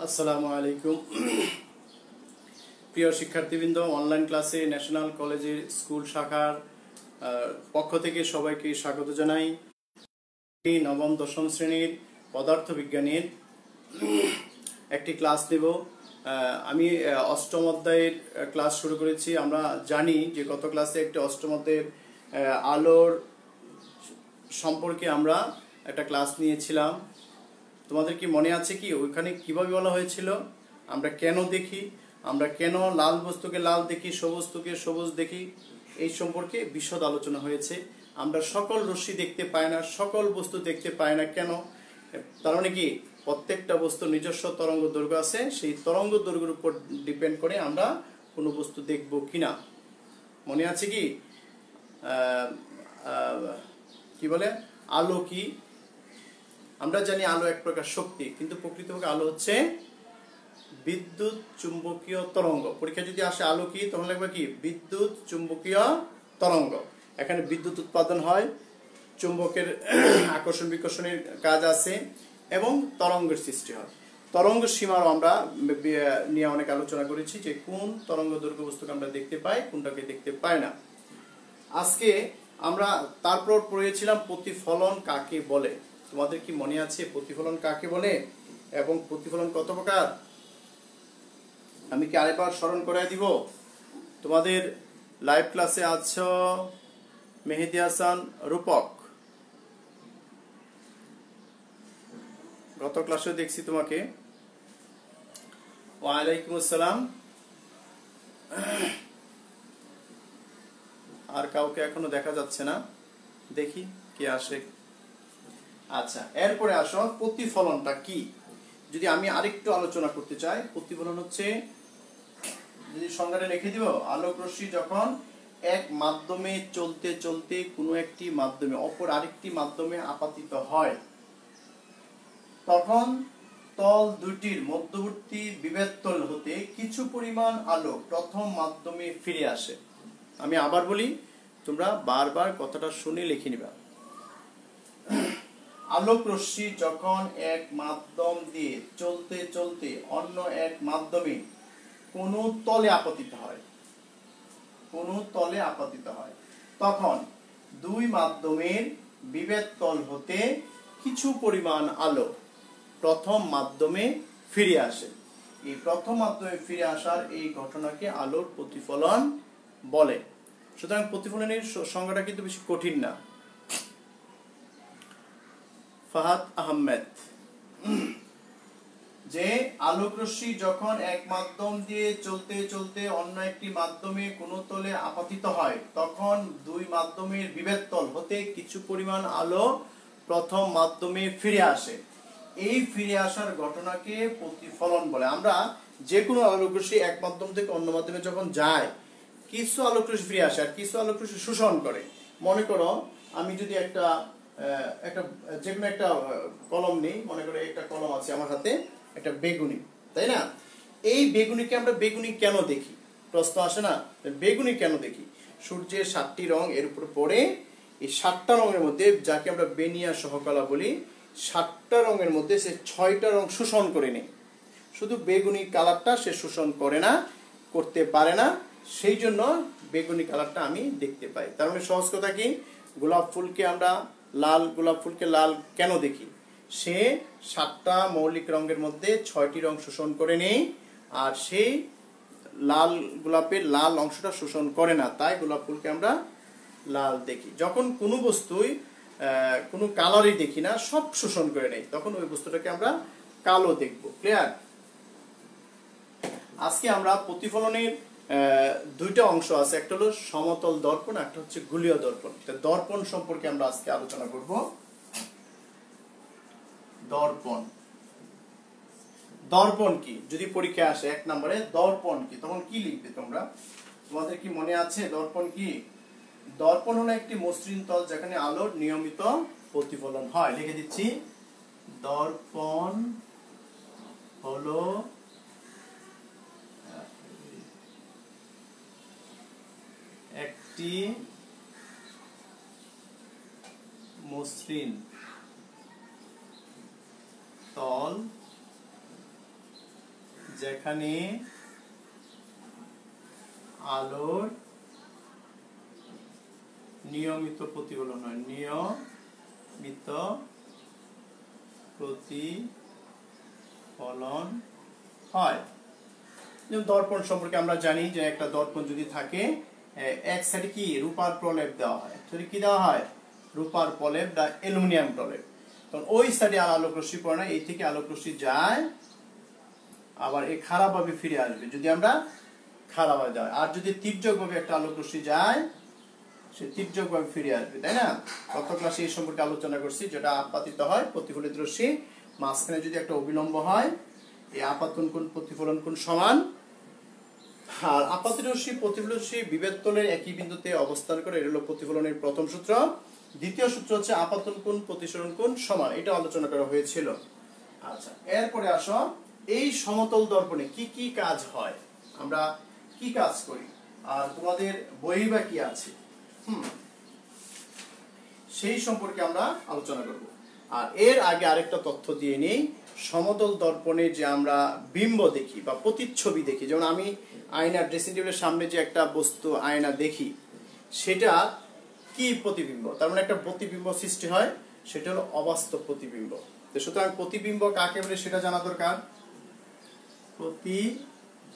আসসালামু আলাইকুম প্রিয় শিক্ষার্থীবৃন্দ, অনলাইন ক্লাসে ন্যাশনাল কলেজের স্কুল শাখার পক্ষ থেকে সবাইকে স্বাগত জানাই। নবম দশম শ্রেণীর পদার্থ বিজ্ঞানের একটি ক্লাস নেব। আমি অষ্টম অধ্যায়ের ক্লাস শুরু করেছি। আমরা জানি যে গত ক্লাসে একটি অষ্টম অধ্যায়ের আলোর সম্পর্কে আমরা একটা ক্লাস নিয়েছিলাম। তোমাদের কি মনে আছে কি ওইখানে কিভাবে বলা হয়েছিল আমরা কেন দেখি, আমরা কেন লাল বস্তুকে লাল দেখি, সবুজ বস্তুকে সবুজ দেখি, এই সম্পর্কে বিশদ আলোচনা হয়েছে। আমরা সকল রশ্মি দেখতে পাই না, সকল বস্তু দেখতে পাই না কেন? তার মানে কি প্রত্যেকটা বস্তুর নিজস্ব তরঙ্গ দৈর্ঘ্য আছে, সেই তরঙ্গ দৈর্ঘ্যের উপর ডিপেন্ড করে আমরা কোনো বস্তু দেখব কিনা। মনে আছে কি কি বলে আলো কি? আমরা জানি আলো এক প্রকার শক্তি, কিন্তু প্রকৃতপক্ষে আলো হচ্ছে বিদ্যুৎ চুম্বকীয় তরঙ্গ। পরীক্ষা যদি আসে আলো কি, তখন লাগবে কি বিদ্যুৎ চুম্বকীয় তরঙ্গ। এখানে বিদ্যুৎ উৎপাদন হয়, চুম্বকের আকর্ষণ বিকর্ষণের কাজ আছে এবং তরঙ্গের সৃষ্টি হয়। তরঙ্গ সীমারও আমরা নিয়ে অনেক আলোচনা করেছি যে কোন তরঙ্গ দৈর্ঘ্য বস্তুকে আমরা দেখতে পাই, কোনটাকে দেখতে পাই না। আজকে আমরা তারপর পড়েছিলাম প্রতিফলন কাকে বলে। তোমাদের কি মনে আছে প্রতিফলন কাকে বলে এবং প্রতিফলন কত প্রকার? আমি কি আরেকবার স্মরণ করাই দিব। তোমাদের লাইভ ক্লাসে আছো মেহেদি হাসান রূপক, গত ক্লাসে দেখছি তোমাকে। ওয়ালাইকুম আসসালাম। আর কাউকে এখনো দেখা যাচ্ছে না, দেখি কে আসে। আচ্ছা, এরপরে আসো প্রতিফলনটা কি। যদি আমি আরেকটু আলোচনা করতে চাই, প্রতিফলন হচ্ছে, যদি সংজ্ঞাটা লিখে দিব, আলোক রশ্মি যখন এক মাধ্যমে চলতে চলতে কোনো একটি মাধ্যমে অপর আরেকটি মাধ্যমে আপতিত হয়, তখন তল দুটির মধ্যবর্তী বিভেদ তল হতে কিছু পরিমাণ আলো প্রথম মাধ্যমে ফিরে আসে। আমি আবার বলি, তোমরা বারবার কথাটা শুনে লিখে নিবা। আলোক রশ্মি যখন এক মাধ্যম দিয়ে চলতে চলতে অন্য এক মাধ্যমে কোন তলে আপতিত হয়, তখন দুই মাধ্যমের বিভেদ তল হতে কিছু পরিমাণ আলো প্রথম মাধ্যমে ফিরে আসে। এই প্রথম মাধ্যমে ফিরে আসার এই ঘটনাকে আলোর প্রতিফলন বলে। সুতরাং প্রতিফলনের সংজ্ঞাটা কিন্তু বেশি কঠিন না। ফাহাদ আহমেদ, যে আলোক রশ্মি যখন এক মাধ্যম দিয়ে চলতে চলতে অন্য একটি মাধ্যমে কোন তলে আপতিত হয়, তখন দুই মাধ্যমের বিভেদ তল হতে কিছু পরিমাণ আলো প্রথম মাধ্যমে ফিরে আসে। এই ফিরে আসার ঘটনাকে প্রতিফলন বলে। আমরা যে কোনো আলোক রশ্মি এক মাধ্যম থেকে অন্য মাধ্যমে যখন যায়, কিছু আলোক রশ্মি ফিরে আসে আর কিছু আলোক রশ্মি শোষণ করে। মনে করো আমি যদি একটা যে কোনো একটা কলম নেই, মনে করো একটা কলম আছে আমার হাতে, একটা বেগুনি, তাই না? এই বেগুনিকে আমরা বেগুনি কেন দেখি? প্রশ্ন আসে না, বেগুনি কেন দেখি? সূর্যের 7টি রং এর উপর পড়ে, এই 7টা রঙের মধ্যে, যাকে আমরা বেনিয়া সহকলা বলি, 7টা রঙের মধ্যে সে 6টা রং শোষণ করে নেয়। শুধু বেগুনি কালারটা সে শোষণ করে না, করতে পারে না, সেই জন্য বেগুনি কালারটা আমি দেখতে পাই। তার মানে সহজ কথা কি, গোলাপ ফুলকে আমরা গোলাপ ফুলকে লাল কেন দেখি? সে 7টা মৌলিক রঙের মধ্যে 6টি রং শোষণ করে নেই, আর সেই লাল গোলাপের লাল অংশটা শোষণ করে না, তাই গোলাপ ফুলকে আমরা লাল দেখি। যখন কোনো বস্তুই কোনো কালারই দেখি না, সব শোষণ করে নেই, তখন ওই বস্তুটাকে আমরা কালো দেখব। ক্লিয়ার? আজকে আমরা প্রতিফলনের দুইটা অংশ আছে, একটা হলো সমতল দর্পণ, একটা হচ্ছে গোলীয় দর্পণ। দর্পণ সম্পর্কে আমরা আজকে আলোচনা করব। দর্পণ কি যদি পরীক্ষা আসে 1 নম্বরে, দর্পণ কি, তখন কি লিখবে তোমরা? তোমাদের কি মনে আছে দর্পণ কি? দর্পণ হলো একটি মসৃণ তল যেখানে আলোর নিয়মিত প্রতিফলন হয়। লিখে দিচ্ছি, দর্পণ হলো একটি মসৃণ তল যেখানে আলোর নিয়মিত প্রতিফলন হয়, নিয়মিত প্রতিফলন হয়। যেমন দর্পণ সম্পর্কে আমরা জানি যে একটা দর্পণ যদি থাকে, এক সাইডে কি রূপার প্রলেপ দেওয়া হয়, যদি কি দেওয়া হয় রূপার প্রলেপ বা অ্যালুমিনিয়াম প্রলেপ, তখন ওই সাইডে আলোক রশ্মি পড়ে না, এই থেকে আলোক রশ্মি যায় আবার এই খারাপ ভাবে ফিরে আসবে যদি আমরা খারাপ ভাবে যায়। আর যদি তীর্যক ভাবে একটা আলোক রশ্মি যায়, সে তীর্যক ভাবে ফিরে আসবে, তাই না? গত ক্লাসে এই সম্পর্কে আলোচনা করছি, যেটা আপতিত হয় প্রতিফলিত রশ্মি, মাঝখানে যদি একটা অবিলম্ব হয়, এই আপতন কোণ প্রতিফলন কোণ সমান। আর আপাতিত রশ্মি প্রতিফলিত রশ্মি বিভেদ তলের একই বিন্দুতে অবস্থান করে, এটা হলো প্রতিফলনের প্রথম সূত্র। দ্বিতীয় সূত্র হচ্ছে আপতন কোণ প্রতিসরণ কোণ সমান, এটা আলোচনা করা হয়েছিল। আচ্ছা, এরপরে আসো এই সমতল দর্পণে কি কি কাজ হয়, আমরা কি কাজ করি, আর তোমাদের বই বা কি আছে সেই সম্পর্কে আমরা আলোচনা করব। আর এর আগে আরেকটা তথ্য দিয়ে নেই, সমতল দর্পণে যে আমরা বিম্ব দেখি বা প্রতিচ্ছবি দেখি, যেমন আমি আয়না ড্রেসিং টেবিলের সামনে যে একটা বস্তু আয়না দেখি, সেটা কি প্রতিবিম্ব, তার মানে একটা প্রতিবিম্ব সৃষ্টি হয়, সেটা হলো অবাস্তব প্রতিবিম্ব। তো সুতরাং প্রতিবিম্ব কাকে বলে সেটা জানা দরকার। প্রতিবিম্ব,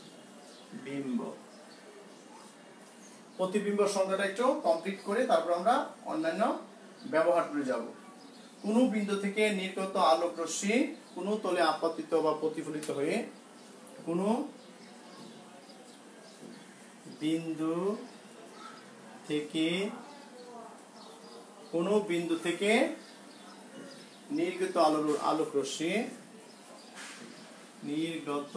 প্রতিবিম্ব সংজ্ঞাটা একটু কমপ্লিট করে তারপর আমরা অন্যান্য ব্যবহার করে যাব। কোন বিন্দু থেকে নির্গত আলোক রশ্মি কোন তলে আপতিত বা প্রতিফলিত হয়ে কোন বিন্দু থেকে নির্গত আলোক রশ্মি নির্গত,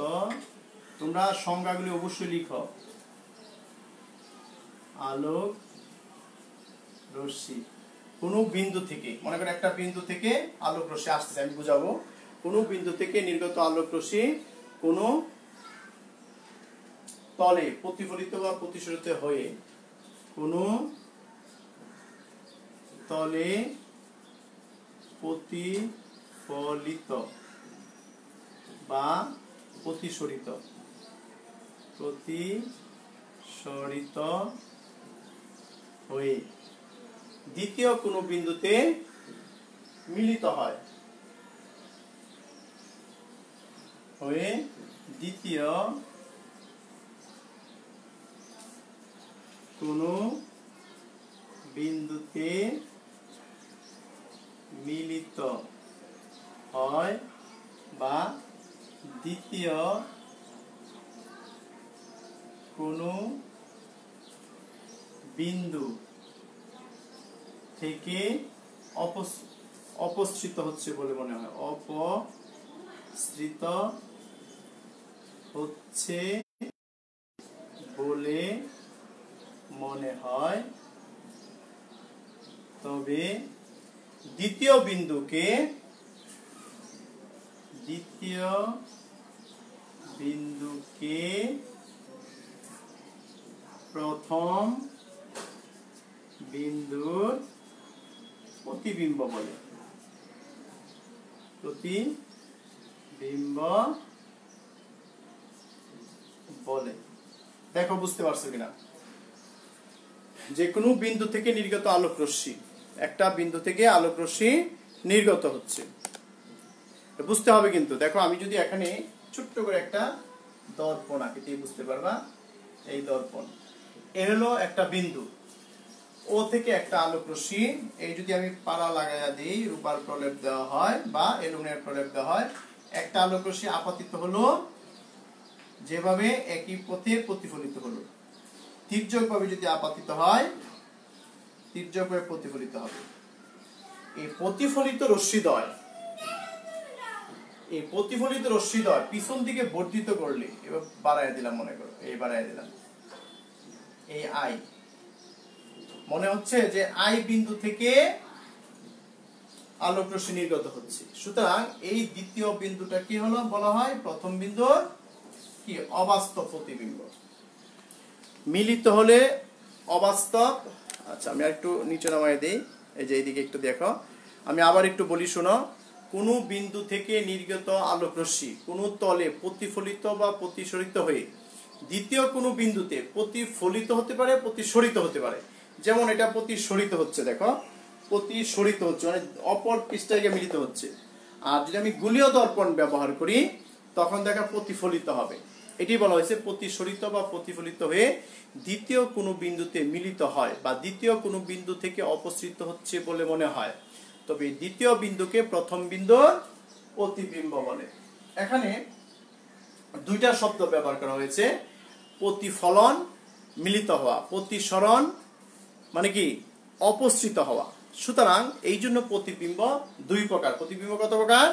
তোমরা সংজ্ঞাগুলি অবশ্যই লিখো, আলোক রশ্মি কোন বিন্দু থেকে, মনে করো একটা বিন্দু থেকে আলোক রশ্মি আসতেছে, আমি বুঝাবো, কোন বিন্দু থেকে নির্গত আলোক রশ্মি কোন তলে প্রতিফলিত বা প্রতিসরিত হয়ে কোন তলে প্রতিফলিত বা প্রতিসরিত হয়ে দ্বিতীয় কোন বিন্দুতে মিলিত হয়, দ্বিতীয় কোন বিন্দুতে মিলিত হয় বা দ্বিতীয় কোন বিন্দু থেকে অপসৃত হচ্ছে বলে মনে হয়, অপসৃত হচ্ছে বলে মনে হয়, তবে দ্বিতীয় বিন্দুকে প্রথম বিন্দুর প্রতিবিম্ব বলে, দেখো বুঝতে পারছো কিনা? যে কোনো বিন্দু থেকে নির্গত আলোক রশ্মি, একটা বিন্দু থেকে আলোক রশ্মি নির্গত হচ্ছে, বুঝতে হবে কিন্তু। দেখো আমি যদি এখানে ছোট্ট করে একটা দর্পণ আঁকি, বুঝতে পারবা, এই দর্পণ, এর হলো একটা বিন্দু, ও থেকে একটা আলোক রশ্মি, এই যদি আমি পারা লাগাইয়া দিই, রূপার প্রলেপ দেওয়া হয় বা অ্যালুমিনিয়াম প্রলেপ দেওয়া হয়, একটা আলোক রশ্মি আপতিত হলো, যেভাবে একই পথে প্রতিফলিত হলো, তির্যক ভাবে যদি আপতিত হয়, তির্যক ভাবে প্রতিফলিত হবে। এই প্রতিফলিত রশ্মিদ্বয় পিছন দিকে বর্ধিত করলে, এবার বাড়ায় দিলাম, মনে করো এই বাড়ায় দিলাম, এই আই, মনে হচ্ছে যে আই বিন্দু থেকে আলোক রশ্মি নির্গত হচ্ছে, সুতরাং এই দ্বিতীয় বিন্দুটা কি হলো বলা হয় প্রথম বিন্দুর কি অবাস্তব প্রতিবিম্ব। মিলিত হলে অবাস্তব। আচ্ছা আমি আর একটু নিচে নামাই দিই, এই যে এইদিকে একটু দেখো, আমি আবার একটু বলি শোনো, কোনো বিন্দু থেকে নির্গত আলোক রশ্মি কোনো তলে প্রতিফলিত বা প্রতিসরিত হয়ে দ্বিতীয় কোনো বিন্দুতে প্রতিফলিত হতে পারে, প্রতিসরিত হতে পারে। যেমন এটা প্রতিসরিত হচ্ছে, দেখো প্রতিসরিত হচ্ছে মানে অপর পৃষ্ঠায় গিয়ে মিলিত হচ্ছে। আর যদি আমি গোলীয় দর্পণ ব্যবহার করি তখন দেখা প্রতিফলিত হবে। এটি বলা হয়েছে প্রতিসরিত বা প্রতিফলিত হয়ে দ্বিতীয় কোনো বিন্দুতে মিলিত হয় বা দ্বিতীয় কোনো বিন্দু থেকে অপসৃত হচ্ছে বলে মনে হয়, তবে দ্বিতীয় বিন্দুকে প্রথম বিন্দুর প্রতিবিম্ব বলে। এখানে দুইটা শব্দ ব্যবহার করা হয়েছে, প্রতিফলন, মিলিত হওয়া, প্রতিসরণ মানে কি অপসৃত হওয়া। সুতরাং এই জন্য প্রতিবিম্ব দুই প্রকার। প্রতিবিম্ব কত প্রকার?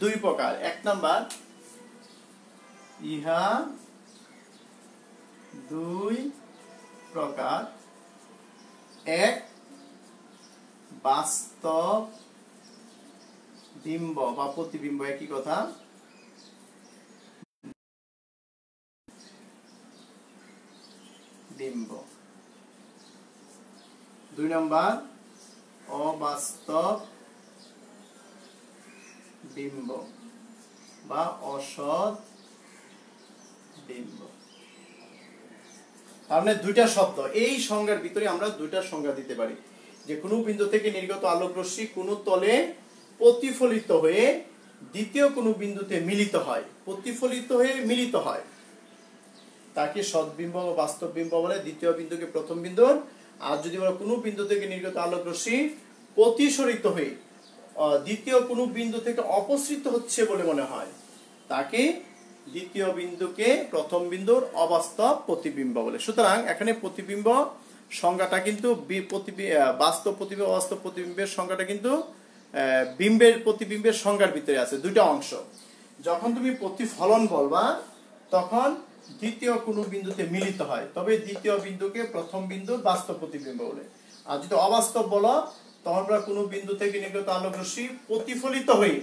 দুই প্রকার। এক নাম্বার, ইহা দুই প্রকার। এক, বাস্তব বিম্ব বা প্রতিবিম্ব, একই কথা। বিম্ব। দুই নাম্বার, অবাস্তব বিম্ব বা অসৎ বিম্ব। তার মানে দুইটা শব্দ, এই সংজ্ঞার ভিতরে আমরা দুইটা সংজ্ঞা দিতে পারি যে কোনো বিন্দু থেকে নির্গত আলোক রশ্মি কোনো তলে প্রতিফলিত হয়ে দ্বিতীয় কোনো বিন্দুতে মিলিত হয়, প্রতিফলিত হয়ে মিলিত হয়, তাকে সৎবিম্ব বা বাস্তব বিম্ব বলে। দ্বিতীয় বিন্দুকে প্রথম বিন্দু। আর যদি বলো কোনো বিন্দু থেকে নির্গত আলোক রশ্মি প্রতিসরিত হয়ে দ্বিতীয় কোনো বিন্দু থেকে অপসৃত হচ্ছে বলে মনে হয়, তাকে দ্বিতীয় বিন্দুকে প্রথম বিন্দুর অবাস্তব প্রতিবিম্ব বলে। সুতরাং এখানে প্রতিবিম্ব সংজ্ঞাটা কিন্তু বাস্তব প্রতিবিম্ব, অবাস্তব প্রতিবিম্বের সংজ্ঞাটা কিন্তু বিম্বের প্রতিবিম্বের সংজ্ঞার ভিতরে আছে দুইটা অংশ। যখন তুমি প্রতিফলন বলবা তখন দ্বিতীয় কোনো বিন্দুতে মিলিত হয়, তবে দ্বিতীয় বিন্দুকে প্রথম বিন্দুর বাস্তব প্রতিবিম্ব বলে। আর যদি অবাস্তব বলো তখন কোনো বিন্দু থেকে নির্গত আলোক রশ্মি প্রতিফলিত হয়ে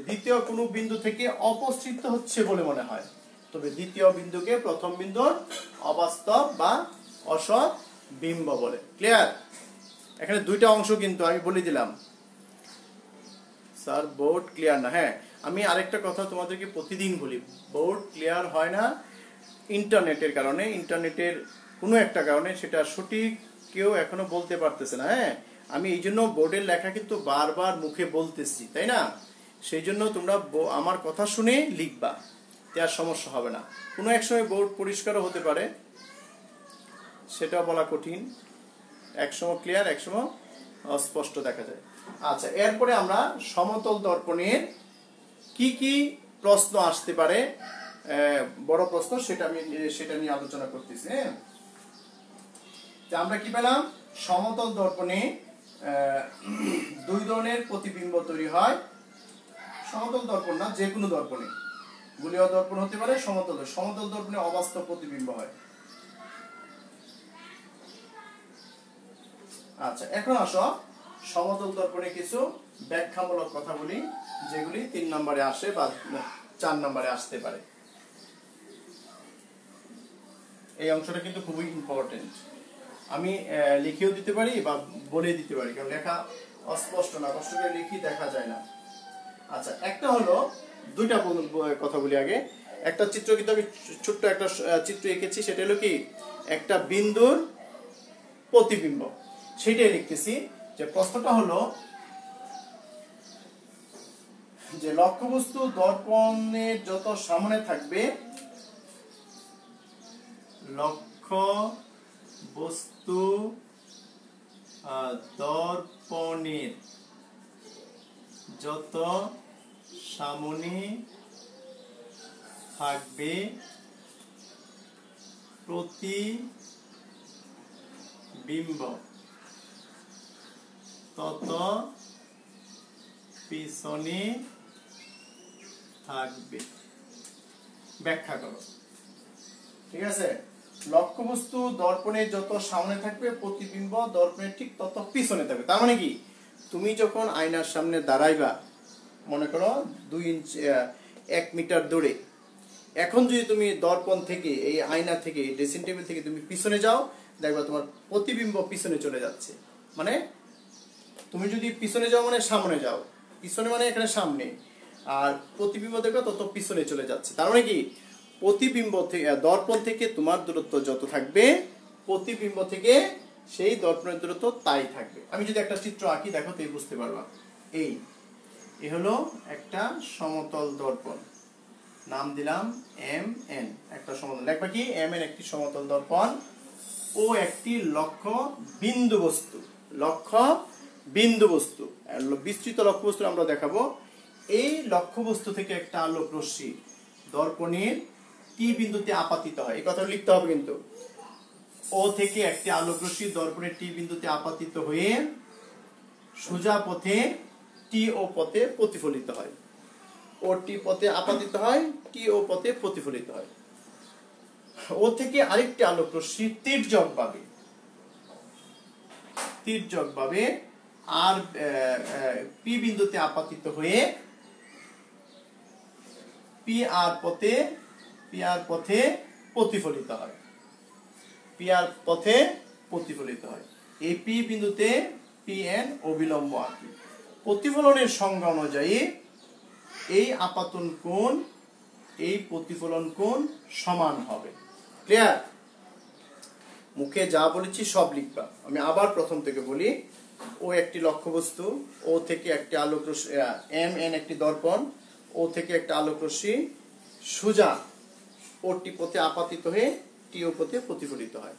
দ্বিতীয় কোনো বিন্দু থেকে অপসৃত হচ্ছে বলে মনে হয়, তবে দ্বিতীয় বিন্দুকে প্রথম বিন্দুর অবাস্তব বা অসৎ বিম্ব বলে। ক্লিয়ার? এখানে দুইটা অংশ কিন্তু আমি বলে দিলাম। স্যার বোর্ড ক্লিয়ার না? হ্যাঁ, আমি আরেকটা কথা তোমাদেরকে প্রতিদিন বলি, বোর্ড ক্লিয়ার হয় না ইন্টারনেটের কারণে। ইন্টারনেটের কোনো একটা কারণে সেটা সঠিক কেউ এখনো বলতে পারতেছে না। হ্যাঁ, আমি এই জন্য বোর্ডের লেখা কিন্তু বারবার মুখে বলতেছি, তাই না? সেই জন্য তোমরা আমার কথা শুনে লিখবা, তার সমস্যা হবে না। কোনো এক সময় বোর্ড পরিষ্কারও হতে পারে, সেটা বলা কঠিন। এক সময় ক্লিয়ার, এক সময় অস্পষ্ট দেখা যায়। আচ্ছা, এরপরে আমরা সমতল দর্পণের কি কি প্রশ্ন আসতে পারে, বড় প্রশ্ন, সেটা নিয়ে আলোচনা করতেছি। হ্যাঁ, আমরা কি পেলাম? সমতল দর্পণে দুই ধরনের প্রতিবিম্ব তৈরি হয়। সমতল দর্পণ না, যে কোনো দর্পণে, গোলীয় দর্পণ হতে পারে, সমতল দর্পণে অবাস্তব প্রতিবিম্ব হয়। আচ্ছা, এখন আসো সমতল দর্পণে কিছু ব্যাখ্যামূলক কথা বলি, যেগুলি 3 নম্বরে আসে বা 4 নম্বরে আসতে পারে। এই অংশটা কিন্তু খুবই ইম্পর্টেন্ট। আমি লিখেও দিতে পারি বা বলে দিতে পারি, কারণ লেখা অস্পষ্ট না, কষ্ট করে লিখি দেখা যায় না। আচ্ছা, একটা হলো, দুইটা কথা বলি আগে। একটা চিত্র কিন্তু আমি ছোট্ট একটা চিত্র এঁকেছি, সেটা হলো কি একটা বিন্দুর প্রতিবিম্ব, সেটাই লিখতেছি। যে প্রশ্নটা হলো যে লক্ষ্যবস্তু দর্পণের যত সামনে থাকবে, লক্ষ্যবস্তু দর্পণের যত সামনে থাকবে প্রতিবিম্ব তত পিছনে থাকবে। ব্যাখ্যা করো। ঠিক আছে, লক্ষ্যবস্তু দর্পণের যত সামনে থাকবে প্রতিবিম্ব দর্পণের ঠিক তত পিছনে থাকবে। তার মানে কি, তুমি যখন আয়নার সামনে দাঁড়াইবা, মনে করো 1 মিটার দূরে, এখন যদি তুমি দর্পণ থেকে, এই আয়না থেকে, ড্রেসিং টেবিল থেকে তুমি পিছনে যাও, দেখবা তোমার প্রতিবিম্ব পিছনে চলে যাচ্ছে। মানে তুমি যদি পিছনে যাও মানে সামনে যাও, পিছনে মানে এখানে সামনে, আর প্রতিবিম্ব দেখো তত পিছনে চলে যাচ্ছে। তার মানে কি প্রতিবিম্ব থেকে দর্পণ থেকে তোমার দূরত্ব যত থাকবে, প্রতিবিম্ব থেকে সেই দর্পণের দূরত্ব তাই থাকবে। আমি যদি একটা চিত্র আঁকি দেখো তো বুঝতে পারবা। এই হলো একটা সমতল দর্পণ, নাম দিলাম এম এন, একটা সমতল, দেখবা কি এম এন একটি সমতল দর্পণ ও একটি লক্ষ্য বিন্দু বস্তু, লক্ষ্য বিন্দু বস্তু, বিস্তৃত লক্ষ্য বস্তু আমরা দেখাবো। এই লক্ষ্য বস্তু থেকে একটা আলোক রশ্মি দর্পণের টি বিন্দুতে আপতিত হয়, এই কথা লিখতে হবে কিন্তু। ও থেকে একটি আলোক রশ্মি দর্পণের টি বিন্দুতে আপতিত হয়ে সোজা পথে টি ও পথে প্রতিফলিত হয়। ও টি পথে আপতিত হয়, টি ও পথে প্রতিফলিত হয়। ও থেকে আরেকটি আলোক রশ্মি তির্যকভাবে আর পি বিন্দুতে আপতিত হয়ে পি আর পথে প্রতিফলিত হয়, এই পি বিন্দুতে পি এন অবিলম্ব আঁকি। প্রতিফলনের সংজ্ঞা অনুযায়ী এই আপাতন কোণ এই প্রতিফলন কোণ সমান হবে। ক্লিয়ার? মুখে যা বলেছি সব লিখবা। আমি আবার প্রথম থেকে বলি। ও একটি লক্ষ্যবস্তু, ও থেকে একটি আলোক রশ্মি, এম এন একটি দর্পণ, ও থেকে একটা আলোক রশ্মি সোজা ও টি পথে আপতিত হয়ে টি ও পথে প্রতিফলিত হয়।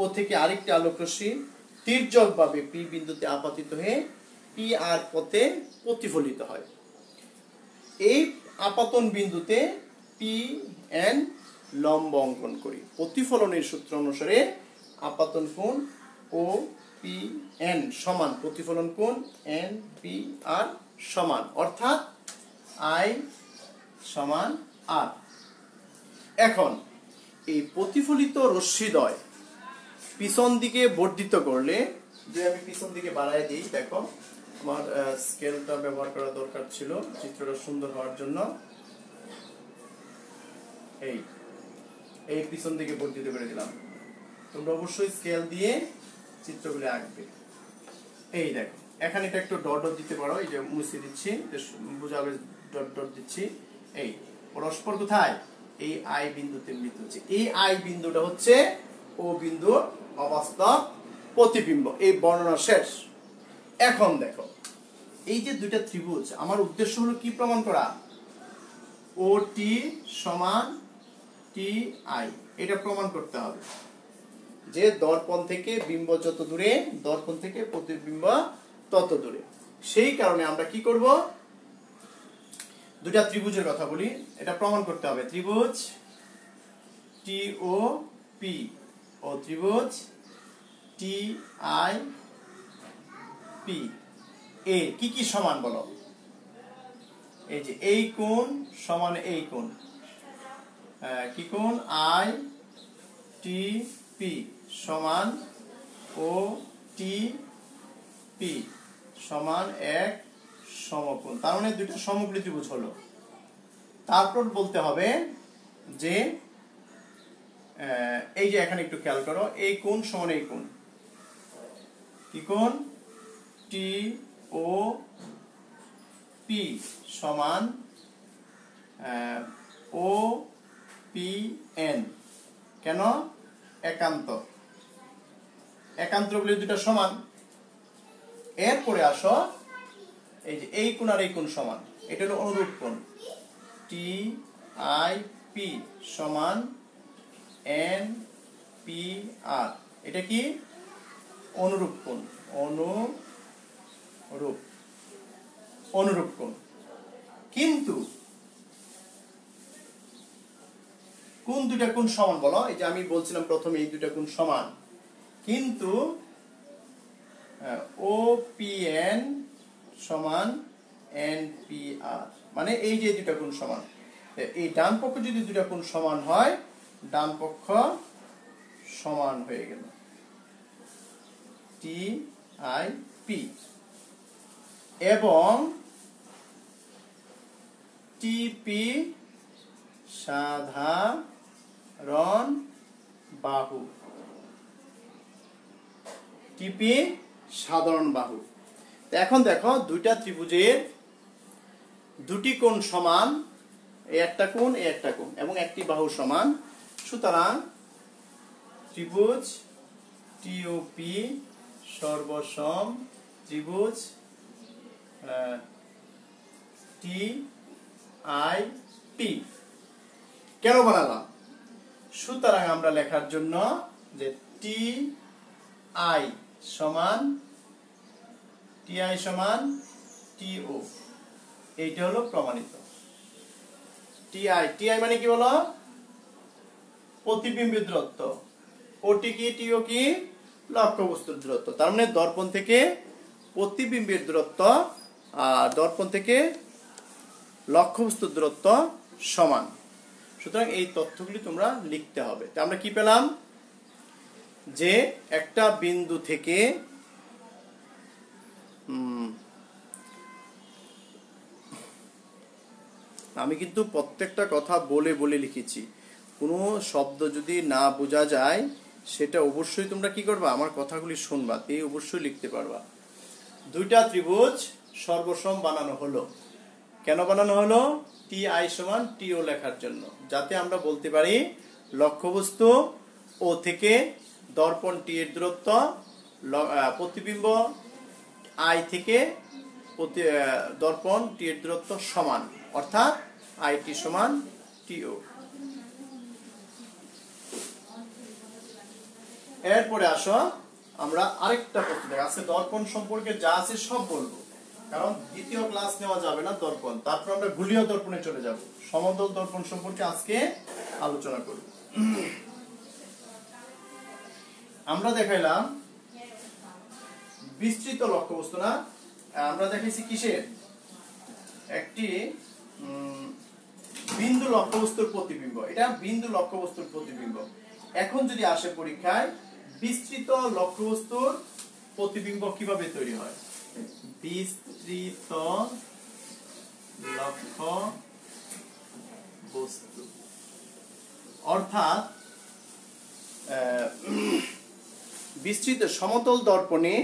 ও থেকে আরেকটি আলোক রশ্মি তির্যকভাবে পি বিন্দুতে আপতিত হয়ে পি আর পথে প্রতিফলিত হয়। এই আপাতন বিন্দুতে পি এন লম্ব অঙ্কন করি। প্রতিফলনের সূত্র অনুসারে আপাতন কোণ ও পি এন সমান প্রতিফলন কোণ এন পি আর সমান, অর্থাৎ আই সমান আর। এখন এই প্রতিফলিত রশ্মিদ্বয় পিছন দিকে বর্ধিত করলে, যে আমি পিছন দিকে বাড়াই দিই, দেখো আমার স্কেলটা ব্যবহার করা দরকার ছিল চিত্রটা সুন্দর হওয়ার জন্য। এই পিছন দিকে বর্ধিত করে দিলাম। তোমরা অবশ্যই স্কেল দিয়ে চিত্রগুলো আঁকবে। এই দেখো এখানে এটা একটু ডট ডট দিতে পারো, এই যে মুছে দিচ্ছি বুঝাবে, ডট ডট দিচ্ছি। এই পরস্পর কোথায়? এই আই বিন্দুতে মিলিত হচ্ছে। এই আই বিন্দুটা হচ্ছে ও বিন্দুর অবাস্তব প্রতিবিম্ব। এই বর্ণনা শেষ। এখন দেখো এই যে দুইটা ত্রিভুজ, আমার উদ্দেশ্য হলো কি প্রমাণ করা? ও টি সমান টি আই, এটা প্রমাণ করতে হবে যে দর্পণ থেকে বিম্ব যত দূরে, দর্পণ থেকে প্রতিবিম্ব তত দূরে। সেই কারণে আমরা কি করব? দুইটা ত্রিভুজের কথা বলি, এটা প্রমাণ করতে হবে। ত্রিভুজ টি ও পি ও ত্রিভুজ টি আই পি এ কি কি সমান বলো? এই যে এই কোণ সমান এই কোণ, কি কোণ? আই টি পি সমান ও টি পি সমান এক সমকোণ। তার মানে দুইটা সমকোণী ত্রিভুজ হলো। তারপর বলতে হবে যে এই যে এখানে একটু খেয়াল করো, এই কোণ সমান এই কোণ, কি কোণ? টি ও পি সমান ও পি এন। কেন? একান্তর, একান্তরগুলি দুটো সমান। এরপরে আসো এই যে এই কোণ আর এই কোণ সমান, এটা হলো অনুরূপ কোণ। টি আই পি সমান এন পি আর, এটা কি? অনুরূপ কোণ, অনুরূপ কোণ। কিন্তু কোন দুইটা কোণ সমান বলো? এই যে আমি বলছিলাম প্রথমে এই দুইটা কোণ সমান, কিন্তু ও পি এন সমান এন পি আর, মানে এই যে দুইটা কোণ সমান। এই ডান পক্ষ যদি দুইটা কোণ সমান হয়, ডান পক্ষ সমান হয়ে গেল টি আই পি, এবং টিপি সাধারণ বাহু, টিপি সাধারণ বাহু। তো এখন দেখো দুইটা ত্রিভুজের দুটি কোণ সমান, এই একটা কোণ এই একটা কোণ এবং একটি বাহু সমান, সুতরাং ত্রিভুজ টিওপি সর্বসম ত্রিভুজ টিআইপি। কেন বানালাম? সুতরাং আমরা লেখার জন্য যে টিআই সমান টিও, এইটা হলো প্রমাণিত। টিআই মানে কি বলো? প্রতিবিম্বের দূরত্ব। ওটি কি, টিও কি? লক্ষ্যবস্তুর দূরত্ব। তার মানে দর্পণ থেকে প্রতিবিম্বের দূরত্ব আর দর্পণ থেকে লক্ষ্যবস্তুর দূরত্ব সমান। সুতরাং এই তথ্যগুলি তোমরা লিখতে হবে। তো আমরা কি পেলাম? যে একটা বিন্দু থেকে আমি কিন্তু প্রত্যেকটা কথা বলে বলে লিখেছি, কোনো শব্দ যদি না বোঝা যায় সেটা অবশ্যই তোমরা কি করবা, আমার কথাগুলি শুনবা, এই অবশ্যই লিখতে পারবা। দুইটা ত্রিভুজ সর্বসম বানানো হলো। কেন বানানো হলো? টিআই সমান টিও লেখার জন্য, যাতে আমরা বলতে পারি লক্ষ্যবস্তু ও থেকে দর্পণ টি এর দূরত্ব, প্রতিবিম্ব আই থেকে দর্পণ টি এর দূরত্ব সমান, অর্থাৎ আইটি সমান টিও। এরপরে আসো আমরা আরেকটা প্রশ্ন দেখি। আজকে দর্পণ সম্পর্কে যা আছে সব বলবো, কারণ দ্বিতীয় ক্লাস নেওয়া যাবে না দর্পণ। তারপর আমরা গুলীয় দর্পণে চলে যাব। সমতল দর্পণ সম্পর্কে আজকে আলোচনা করব। আমরা দেখাইলাম বিস্তৃত লক্ষ্যবস্তু, না? আমরা দেখাইছি কিসের? একটি বিন্দু লক্ষ্যবস্তুর প্রতিবিম্ব। এটা বিন্দু লক্ষ্যবস্তুর প্রতিবিম্ব। এখন যদি আসে পরীক্ষায় বিস্তৃত লক্ষ্যবস্তুর প্রতিবিম্ব কিভাবে তৈরি হয়? বিস্তৃত লক্ষ্যবস্তু অর্থাৎ বিস্তৃত সমতল দর্পণে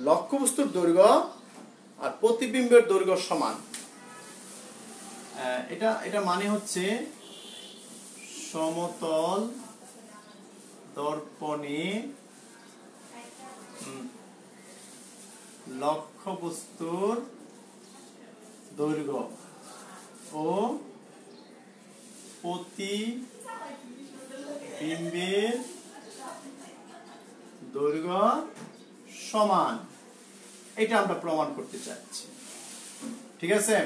লক্ষ্যবস্তুর দৈর্ঘ্য আর প্রতিবিম্বের দৈর্ঘ্য সমান। এটা মানে হচ্ছে সমতল দর্পণে লক্ষ্যবস্তুর দৈর্ঘ্য ও প্রতিবিম্বের দৈর্ঘ্য সমান, এটা আমরা প্রমাণ করতে চাচ্ছি। ঠিক আছে?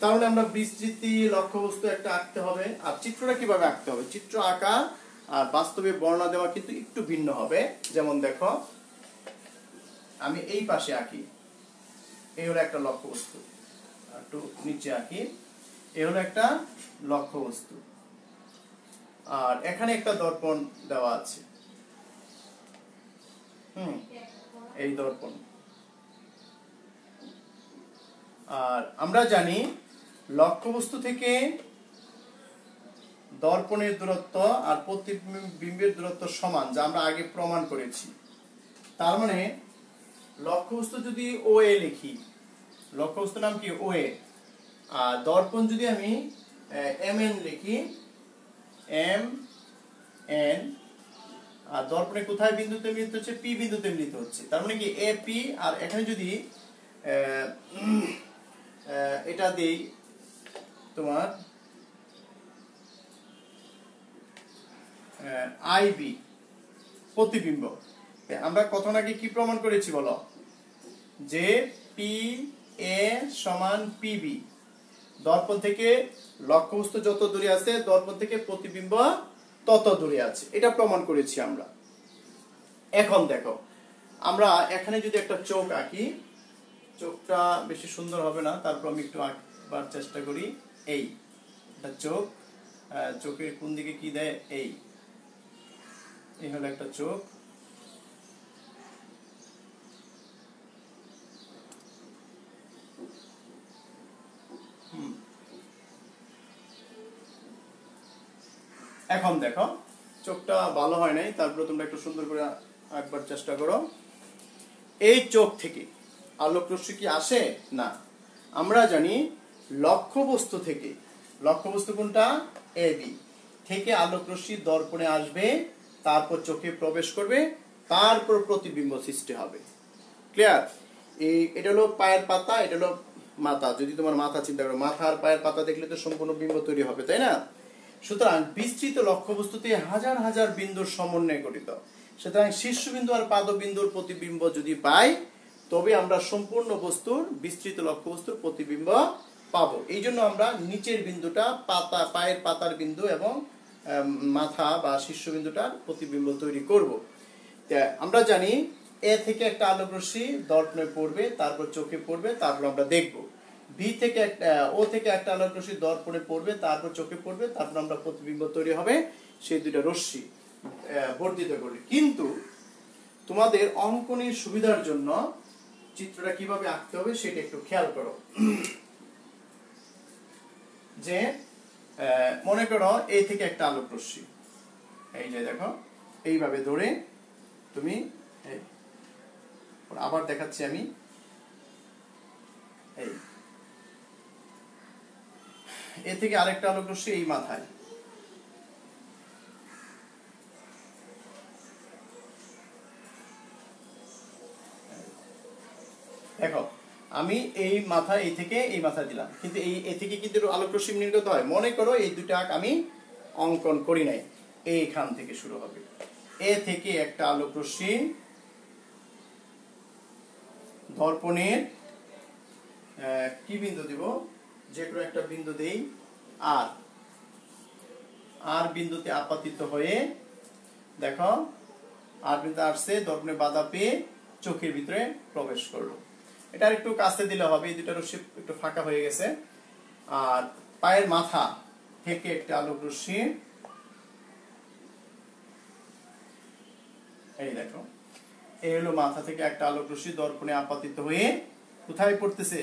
তাহলে আমরা বিস্তৃতি লক্ষ্যবস্তু একটা আঁকতে হবে। আর চিত্রটা কিভাবে আঁকতে হবে? চিত্র আঁকা আর বাস্তবে বর্ণনা দেওয়া কিন্তু একটু ভিন্ন হবে। যেমন দেখো, আমি এই পাশে আঁকি, এই হলো একটা লক্ষ্যবস্তু। একটু নিচে আঁকি, এই হলো একটা লক্ষ্যবস্তু। আর এখানে একটা দর্পণ দেওয়া আছে, এই দর্পণ। আর আমরা জানি লক্ষ্যবস্তু থেকে দর্পণের দূরত্ব আর প্রতিবিম্বের দূরত্ব সমান, যা আমরা আগে প্রমাণ করেছি। তার মানে লক্ষ্যবস্তু যদি ওএ লিখি, লক্ষ্যবস্তুর নাম কি? ওএ। আর দর্পণ যদি আমি এমএন লিখি, এম এন, আর দর্পণে কোথায় বিন্দুতে মিলিত হচ্ছে? পি বিন্দুতে মিলিত হচ্ছে। তার মানে কি এপি। আর এখানে যদি এটা দেই তোমার আইবি প্রতিবিম্ব, আমরা কখন আগে কি প্রমাণ করেছি বলো? যে পি এ সমান পিবি। দর্পণ থেকে লক্ষ্যবস্তু যত দূরে আছে, দর্পণ থেকে প্রতিবিম্ব তত দূরে আছে, এটা প্রমাণ করেছি আমরা। এখন দেখো, আমরা এখানে যদি একটা চোখ আঁকি, চোখটা বেশি সুন্দর হবে না, তারপর আমি একটু আঁকবার চেষ্টা করি। এই চোখ, চোখের কোন দিকে কি দেয়? এই হলো একটা চোখ। এখন দেখো, চোখটা ভালো হয় নাই, তারপরে তোমরা একটু সুন্দর করে আঁকবার চেষ্টা করো। এই চোখ থেকে আলোক রশ্মি কি আসে? না। আমরা জানি লক্ষ্যবস্তু থেকে, লক্ষ্যবস্তু কোনটা? এ বি থেকে আলোক রশ্মি দর্পণে আসবে, তারপর চোখে প্রবেশ করবে, তারপর প্রতিবিম্ব সৃষ্টি হবে। ক্লিয়ার? এটা হলো পায়ের পাতা, এটা হলো মাথা। যদি তোমার মাথা চিন্তা করো, মাথা আর পায়ের পাতা দেখলে তো সম্পূর্ণ বিম্ব তৈরি হবে, তাই না? সুতরাং বিস্তৃত লক্ষ্যবস্তুতে হাজার হাজার বিন্দুর সমন্বয়ে গঠিত। সুতরাং শীর্ষবিন্দু আর পাদবিন্দুর প্রতিবিম্ব যদি পাই, তবে আমরা সম্পূর্ণ বস্তুর, বিস্তৃত লক্ষ্যবস্তুর প্রতিবিম্ব পাবো। এই জন্য আমরা নিচের বিন্দুটা পাতা, পায়ের পাতার বিন্দু এবং মাথা বা শীর্ষবিন্দুটার প্রতিবিম্ব তৈরি করব। আমরা জানি এ থেকে একটা আলোক রশ্মি দর্পণে পড়বে, তারপর চোখে পড়বে, তারপর আমরা দেখব। বি থেকে ও থেকে একটা আলোক রশ্মি দর্পণে পড়বে, তারপর চোখে পড়বে, তারপর আমরা প্রতিবিম্ব তৈরি হবে সেই দুইটা রশ্মি বর্ধিত করে। কিন্তু তোমাদের অঙ্কনের সুবিধার জন্য চিত্রটা কিভাবে আঁকতে হবে সেটা একটু খেয়াল করো। যে মনে করো এই থেকে একটা আলোক রশ্মি, এই যে দেখো, এইভাবে ধরে তুমি, আবার দেখাচ্ছি আমি, এই এ থেকে আরেকটা আলোক রশ্মি এই মাথায়, দেখো আমি এই মাথা, এই থেকে এই মাথা দিলাম, কিন্তু এই থেকে কিন্তু আলোক রশ্মি নির্গত হয়। মনে করো এই দুটা আমি অঙ্কন করি নাই, এইখান থেকে শুরু হবে। এ থেকে একটা আলোক রশ্মি দর্পণের কি বিন্দু দিব, যে কোনো একটা বিন্দু দেই, আর বিন্দুতে আপাতিত হয়ে, দেখো আর বিন্দু আসছে, দর্পণে বাধা পেয়ে চোখের ভিতরে প্রবেশ করলো। এটা একটু কাছে দিলে হবে, এই দুটা রশ্মি একটু ফাঁকা হয়ে গেছে। আর পায়ের মাথা থেকে একটা আলোক রশ্মি, এই দেখো, এই হলো মাথা থেকে একটা আলোক রশ্মি দর্পণে আপাতিত হয়ে কোথায় পড়তেছে?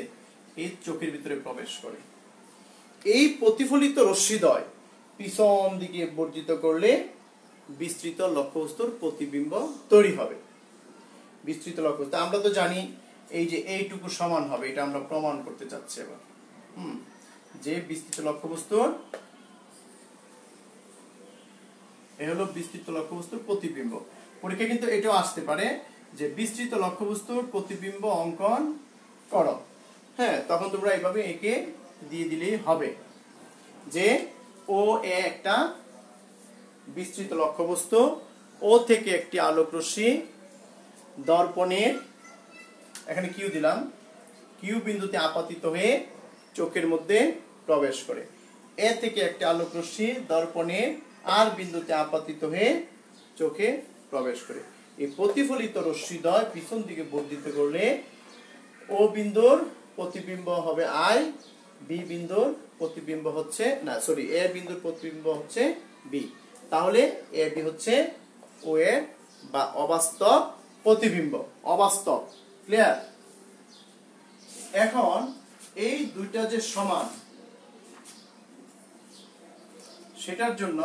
এই চোখের ভিতরে প্রবেশ করে। এই প্রতিফলিত রশ্মিদ্বয় পিছন দিকে বর্ধিত করলে বিস্তৃত লক্ষ্যবস্তুর প্রতিবিম্ব তৈরি হবে। বিস্তৃত লক্ষ্যবস্তু আমরা তো জানি এই যে এইটুকু সমান হবে, এটা আমরা প্রমাণ করতে চাচ্ছি এবার। যে বিস্তৃত লক্ষ্যবস্তুর, এই হলো বিস্তৃত লক্ষ্যবস্তুর প্রতিবিম্ব। পরীক্ষা কিন্তু এটাও আসতে পারে যে বিস্তৃত লক্ষ্যবস্তুর প্রতিবিম্ব অঙ্কন করো। হ্যাঁ, তখন তোমরা এইভাবে একে দিয়ে দিলেই হবে যে ও এ একটা বিস্তৃত লক্ষ্যবস্তু, ও থেকে একটি আলোক রশ্মি দর্পণের, এখানে কিউ দিলাম, কিউ বিন্দুতে আপাতিত হয়ে চোখের মধ্যে প্রবেশ করে। এ থেকে একটা আলোক রশ্মি দর্পণে আর বিন্দুতে আপাতিত হয়ে চোখে প্রবেশ করে। এই প্রতিফলিত রশ্মিদ্বয় পিছন দিকে বর্ধিত করলে ও বিন্দুর প্রতিবিম্ব হবে আই, বি বিন্দুর প্রতিবিম্ব হচ্ছে না, সরি, এ বিন্দুর প্রতিবিম্ব হচ্ছে বি। তাহলে এ বি হচ্ছে ও এর বা অবাস্তব প্রতিবিম্ব, অবাস্তব। ক্লিয়ার? এখন এই দুইটা যে সমান, সেটার জন্য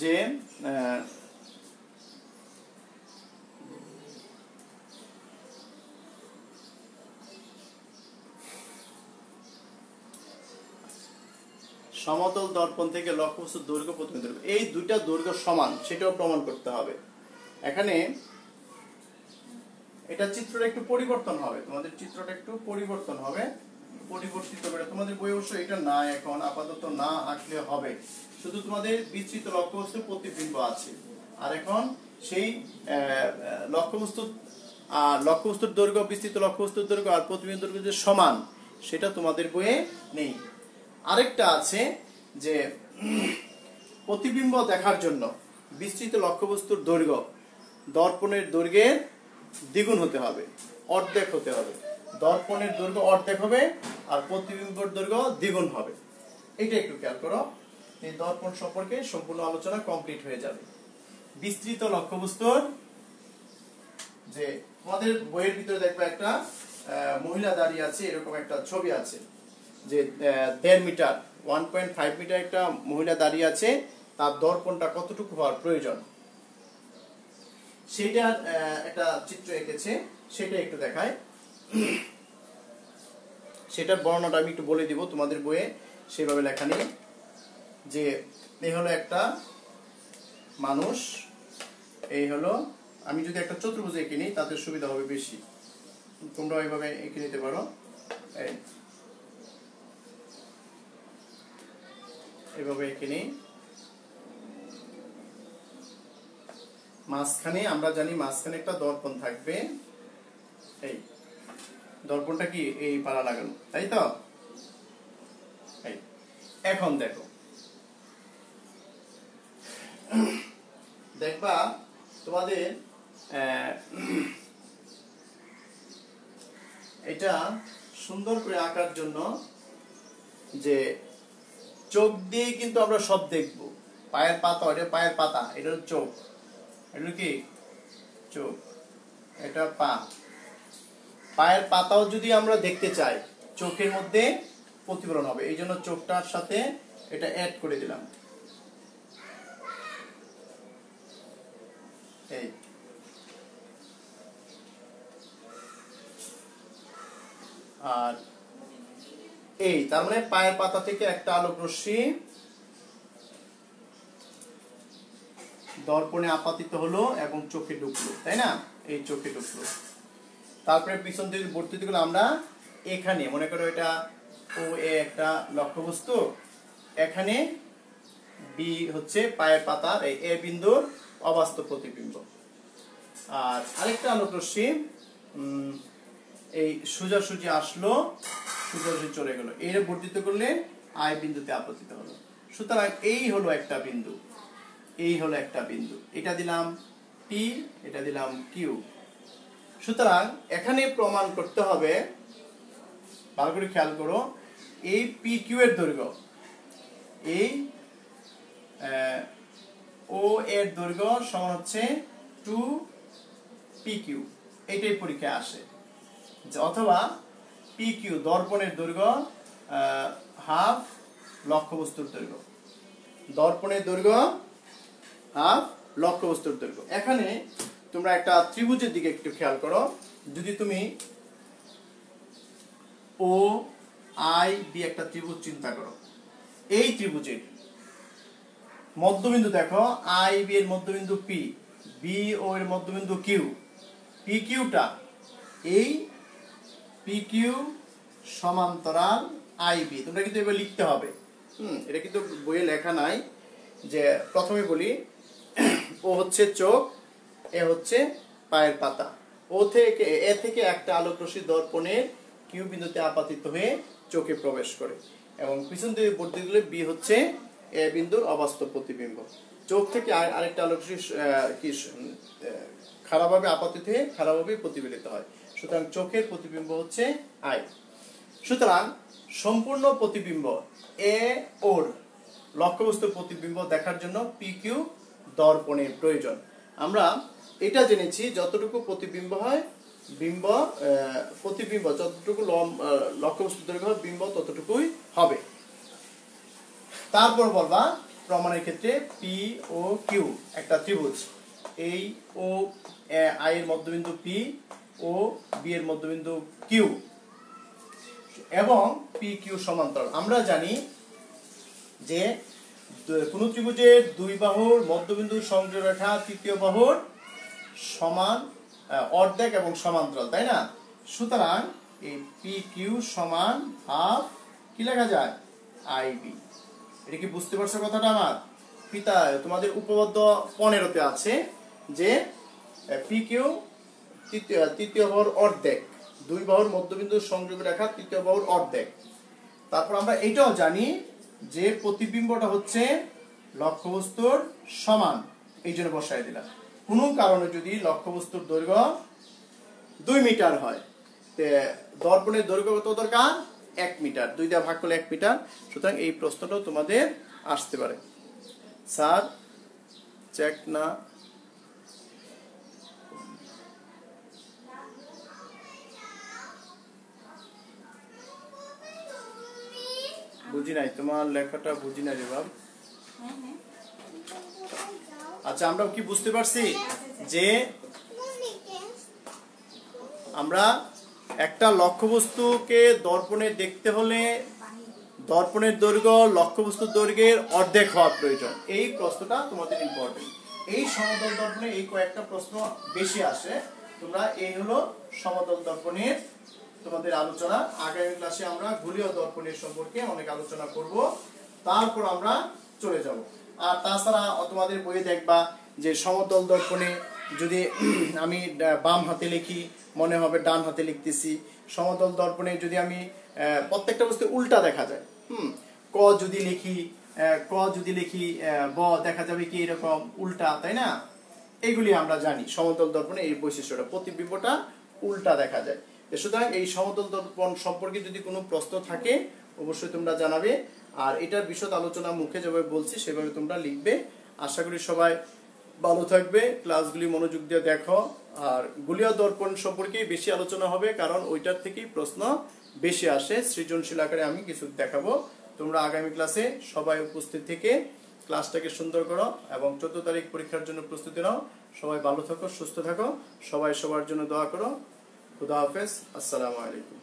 যে সমতল দর্পণ থেকে লক্ষ্যবস্তুর দৈর্ঘ্য প্রতিবিম্ব দৈর্ঘ্য, এই দুইটা দৈর্ঘ্য সমান, সেটাও প্রমাণ করতে হবে। এখানে এটা চিত্রটা একটু পরিবর্তন হবে, তোমাদের চিত্রটা একটু পরিবর্তন হবে, পরিবর্তিত করে। তোমাদের বই অবশ্য এটা না, এখন আপাতত না আঁকলে হবে, শুধু তোমাদের বিস্তৃত লক্ষ্যবস্তুর প্রতিবিম্ব আছে। আর এখন সেই লক্ষ্যবস্তুর দৈর্ঘ্য, বিস্তৃত লক্ষ্যবস্তুর দৈর্ঘ্য আর প্রতিবিম্ব দৈর্ঘ্য যে সমান, সেটা তোমাদের বইয়ে নেই। আরেকটা আছে যে প্রতিবিম্ব দেখার জন্য বিস্তৃত লক্ষ্যবস্তুর দৈর্ঘ্য দর্পণের দৈর্ঘ্যের দ্বিগুণ হতে হবে, অর্ধেক হতে হবে। দর্পণের দৈর্ঘ্য অর্ধেক হবে আর প্রতিবিম্বর দৈর্ঘ্য দ্বিগুণ হবে। এটা একটু খেয়াল করো, এই দর্পণ সম্পর্কে সম্পূর্ণ আলোচনা কমপ্লিট হয়ে যাবে। বিস্তৃত লক্ষ্যবস্তুর যে তোমাদের বইয়ের ভিতরে দেখবে একটা মহিলা দাঁড়িয়ে আছে, এরকম একটা ছবি আছে যে 1.5 মিটার, 1.5 মিটার একটা মহিলা দাঁড়িয়ে আছে, তার দর্পণটা কতটুকু হওয়ার প্রয়োজন, সেটার একটা চিত্র এঁকেছে, সেটা একটু দেখায়। সেটার বর্ণনাটা আমি একটু বলে দিব, তোমাদের বইয়ে সেভাবে লেখা নেই। যে এই হলো একটা মানুষ, এই হলো, আমি যদি একটা চতুর্ভুজ এঁকে নিই তাতে সুবিধা হবে বেশি, তোমরা এইভাবে এঁকে নিতে পারো। এইভাবে এঁকে নিই। মাঝখানে আমরা জানি মাঝখানে একটা দর্পণ থাকবে, এই দর্পণটা কি এই পালা লাগানো, তাই তো? এখন দেখো, দেখবা তোমাদের এটা সুন্দর করে আঁকার জন্য যে চোখ দিয়ে কিন্তু আমরা সব দেখবো। পায়ের পাতা, এটা পায়ের পাতা, এটা চোখ, এটা কি চোখ, এটা পা। পায়ের পাতাও যদি আমরা দেখতে চাই চোখের মধ্যে প্রতিফলন হবে, এই জন্য চোখটার সাথে এটা অ্যাড করে দিলাম। এই আর এই তার মানে পায়ের পাতা থেকে একটা আলোক রশ্মি দর্পণে আপাতিত হলো এবং চোখে ঢুকলো, তাই না? এই চোখে ঢুকলো। তারপরে পিছন থেকে বর্তিত গুলো আমরা এখানে মনে করো এটা ও এ একটা লক্ষ্যবস্তু, এখানে বি হচ্ছে পায়ের পাতার এই এ বিন্দুর অবাস্তব প্রতিবিম্ব। আর আরেকটা আলোক রশ্মি এই সোজাসুজি আসলো, সোজাসুজি চলে গেল, এর বর্ধিত করলে আই বিন্দুতে আপতিত হলো। সুতরাং এই হলো একটা বিন্দু, এই হলো একটা বিন্দু, এটা দিলাম পি, এটা দিলাম কিউ। সুতরাং এখানে প্রমাণ করতে হবে, ভালো করে খেয়াল করো, এই পি কিউ এর দৈর্ঘ্য, এই ও এর দৈর্ঘ্য সমান হচ্ছে 2 পি কিউ, এটাই পরীক্ষায় আসে। অথবা পি কিউ দর্পণের দৈর্ঘ্য হাফ লক্ষ্যবস্তুর দৈর্ঘ্য, দর্পণের দৈর্ঘ্য হাফ লক্ষ্যবস্তুর দৈর্ঘ্য। এখানে তোমরা একটা ত্রিভুজের দিকে একটু খেয়াল করো, যদি তুমি ও আই বি একটা ত্রিভুজ চিন্তা করো, এই ত্রিভুজের মধ্যবিন্দু দেখো, আই বি এর মধ্যবিন্দু পি, বি ও এর মধ্যবিন্দু কিউ, পি কিউটা এই পি কিউ সমান্তরাল আই বি। তোমরা কিন্তু এবার লিখতে হবে, এটা কিন্তু বইয়ে লেখা নাই। যে প্রথমে বলি, ও হচ্ছে চোখ, এ হচ্ছে পায়ের পাতা, ও থেকে এ থেকে একটা আলোক রশ্মি দর্পণের কিউ বিন্দুতে আপাতিত হয়ে চোখে প্রবেশ করে, এবং পিছন থেকে বর্ধিত করলে বি হচ্ছে এ বিন্দুর অবাস্তব প্রতিবিম্ব। চোখ থেকে আরেকটা আলোক রশ্মি কি খারাপভাবে আপাতিত হয়ে খারাপভাবে প্রতিফলিত হয়, সুতরাং চোখের প্রতিবিম্ব হচ্ছে আই। সুতরাং সম্পূর্ণ প্রতিবিম্ব এ ওর লক্ষ্যবস্তু প্রতিবিম্ব দেখার জন্য পি কিউ দর্পণের প্রয়োজন। আমরা এটা জেনেছি, যতটুকু প্রতিবিম্ব হয় বিম্ব, প্রতিবিম্ব যতটুকু লক্ষ্যবস্তু দৈর্ঘ্য বিম্ব ততটুকুই হবে। তারপর বলবা প্রমাণের ক্ষেত্রে পি ও কিউ একটা ত্রিভুজ, এই ও আই এর মধ্যবিন্দু পি ও বি এর মধ্যবিন্দু কিউ এবং পি কিউ সমান্তরাল। আমরা জানি যে কোন ত্রিভুজের দুই বাহুর মধ্যবিন্দু সংযোগ রেখা তৃতীয় বাহুর সমান অর্ধেক এবং সমান্তরাল, তাই না? সুতরাং এই পি কিউ সমান হাফ কি লেখা যায়, আই বি। এটা কি বুঝতে পারছো কথাটা আমার? পিতা তোমাদের উপপাদ্য 15-তে আছে যে পি কিউ তৃতীয় বাহুর অর্ধেক, দুই বাহুর মধ্যবিন্দু সংযোগ রেখা তৃতীয় বাহুর অর্ধেক। তারপর আমরা এটাও জানি যে প্রতিবিম্বটা হচ্ছে লক্ষ্যবস্তুর সমান, এই জন্য বসাই দিলাম। কোনো কারণে যদি লক্ষ্যবস্তুর দৈর্ঘ্য 2 মিটার হয়, দর্পণের দৈর্ঘ্য কত দরকার, 1 মিটার, 2 দিয়ে ভাগ করলে 1 মিটার। সুতরাং এই প্রশ্নটাও তোমাদের আসতে পারে। স্যার চেক না, বুঝি নাই, তোমার লেখাটা বুঝি নাই রে বাব। আচ্ছা, আমরা কি বুঝতে পারছি যে আমরা একটা লক্ষ্যবস্তুকে দর্পণে দেখতে হলে দর্পণের দৈর্ঘ্য লক্ষ্যবস্তুর দৈর্ঘ্যের অর্ধেক হওয়া প্রয়োজন। এই প্রশ্নটা তোমাদের ইম্পর্টেন্ট। এই সমতল দর্পণে এই কয়েকটা প্রশ্ন বেশি আসে। তোমরা এই হলো সমতল দর্পণের তোমাদের আলোচনা। আগামী ক্লাসে আমরা গোলীয় দর্পণের সম্পর্কে অনেক আলোচনা করব, তারপর আমরা চলে যাব। আর তাছাড়া তোমাদের বইয়ে দেখবা যে সমতল দর্পণে যদি আমি বাম হাতে লিখি মনে হবে ডান হাতে লিখতেছি। সমতল দর্পণে যদি আমি প্রত্যেকটা বস্তু উল্টা দেখা যায়, ক যদি লিখি ব দেখা যাবে কি এরকম উল্টা, তাই না? এইগুলি আমরা জানি সমতল দর্পণে এই বৈশিষ্ট্যটা, প্রতিবিম্বটা উল্টা দেখা যায়। সুতরাং এই সমতল দর্পণ সম্পর্কে যদি কোনো প্রশ্ন থাকে অবশ্যই তোমরা জানাবে। আর এটার বিশদ আলোচনা মুখে যেভাবে বলছি সেভাবে তোমরা লিখবে। আশা করি সবাই ভালো থাকবে, ক্লাসগুলি মনোযোগ দিয়ে দেখো। আর গোলীয় দর্পণ সম্পর্কে বেশি আলোচনা হবে, কারণ ওইটার থেকেই প্রশ্ন বেশি আসে। সৃজনশীল আকারে আমি কিছু দেখাবো। তোমরা আগামী ক্লাসে সবাই উপস্থিত থেকে ক্লাসটাকে সুন্দর করো এবং 14 তারিখ পরীক্ষার জন্য প্রস্তুতি নাও। সবাই ভালো থাকো, সুস্থ থাকো, সবাই সবার জন্য দোয়া করো। খুদা হাফেজ, আসসালামু আলাইকুম।